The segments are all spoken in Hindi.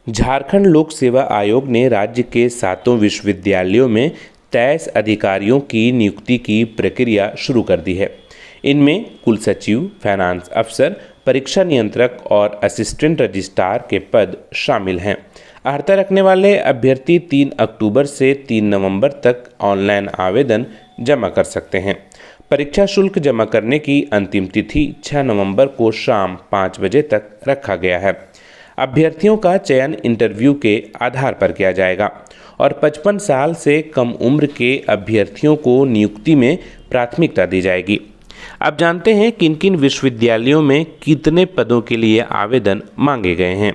झारखंड लोक सेवा आयोग ने राज्य के 7 विश्वविद्यालयों में 23 अधिकारियों की नियुक्ति की प्रक्रिया शुरू कर दी है। इनमें कुल सचिव, फाइनेंस अफसर, परीक्षा नियंत्रक और असिस्टेंट रजिस्ट्रार के पद शामिल हैं। अर्हता रखने वाले अभ्यर्थी 3 अक्टूबर से 3 नवंबर तक ऑनलाइन आवेदन जमा कर सकते हैं। परीक्षा शुल्क जमा करने की अंतिम तिथि 6 नवंबर को शाम 5 बजे तक रखा गया है। अभ्यर्थियों का चयन इंटरव्यू के आधार पर किया जाएगा और 55 साल से कम उम्र के अभ्यर्थियों को नियुक्ति में प्राथमिकता दी जाएगी। अब जानते हैं किन किन विश्वविद्यालयों में कितने पदों के लिए आवेदन मांगे गए हैं।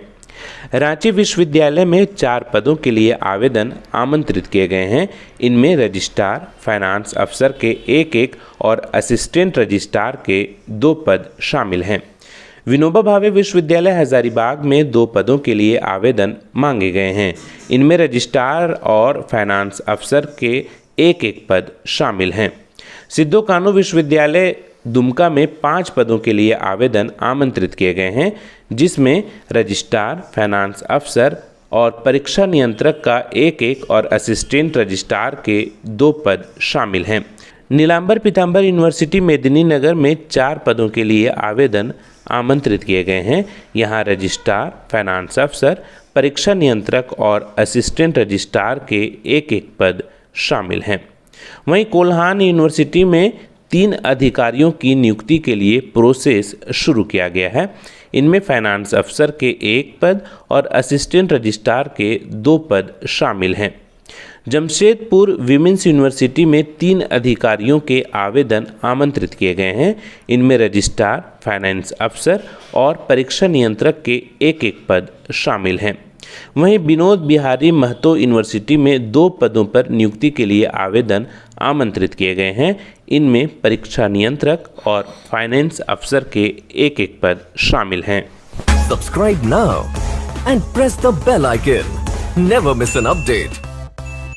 रांची विश्वविद्यालय में 4 पदों के लिए आवेदन आमंत्रित किए गए हैं। इनमें रजिस्ट्रार, फाइनेंस अफसर के 1 और असिस्टेंट रजिस्ट्रार के 2 पद शामिल हैं। विनोबा भावे विश्वविद्यालय हजारीबाग में 2 पदों के लिए आवेदन मांगे गए हैं। इनमें रजिस्ट्रार और फाइनेंस अफसर के 1 पद शामिल हैं। सिद्धो कान्हू विश्वविद्यालय दुमका में 5 पदों के लिए आवेदन आमंत्रित किए गए हैं, जिसमें रजिस्ट्रार, फाइनेंस अफसर और परीक्षा नियंत्रक का 1 और असिस्टेंट रजिस्ट्रार के 2 पद शामिल हैं। नीलांबर पीतांबर यूनिवर्सिटी मेदिनीनगर में 4 पदों के लिए आवेदन आमंत्रित किए गए हैं। यहाँ रजिस्ट्रार, फाइनेंस अफसर, परीक्षा नियंत्रक और असिस्टेंट रजिस्ट्रार के 1 पद शामिल हैं। वहीं कोल्हान यूनिवर्सिटी में 3 अधिकारियों की नियुक्ति के लिए प्रोसेस शुरू किया गया है। इनमें फाइनेंस अफसर के 1 पद और असिस्टेंट रजिस्ट्रार के 2 पद शामिल हैं। जमशेदपुर विमेंस यूनिवर्सिटी में 3 अधिकारियों के आवेदन आमंत्रित किए गए हैं। इनमें रजिस्ट्रार, फाइनेंस अफसर और परीक्षा नियंत्रक के 1 पद शामिल हैं। वहीं विनोद बिहारी महतो यूनिवर्सिटी में 2 पदों पर नियुक्ति के लिए आवेदन आमंत्रित किए गए हैं। इनमें परीक्षा नियंत्रक और फाइनेंस अफसर के 1 पद शामिल हैं। Subscribe now and press the bell icon. Never miss an update.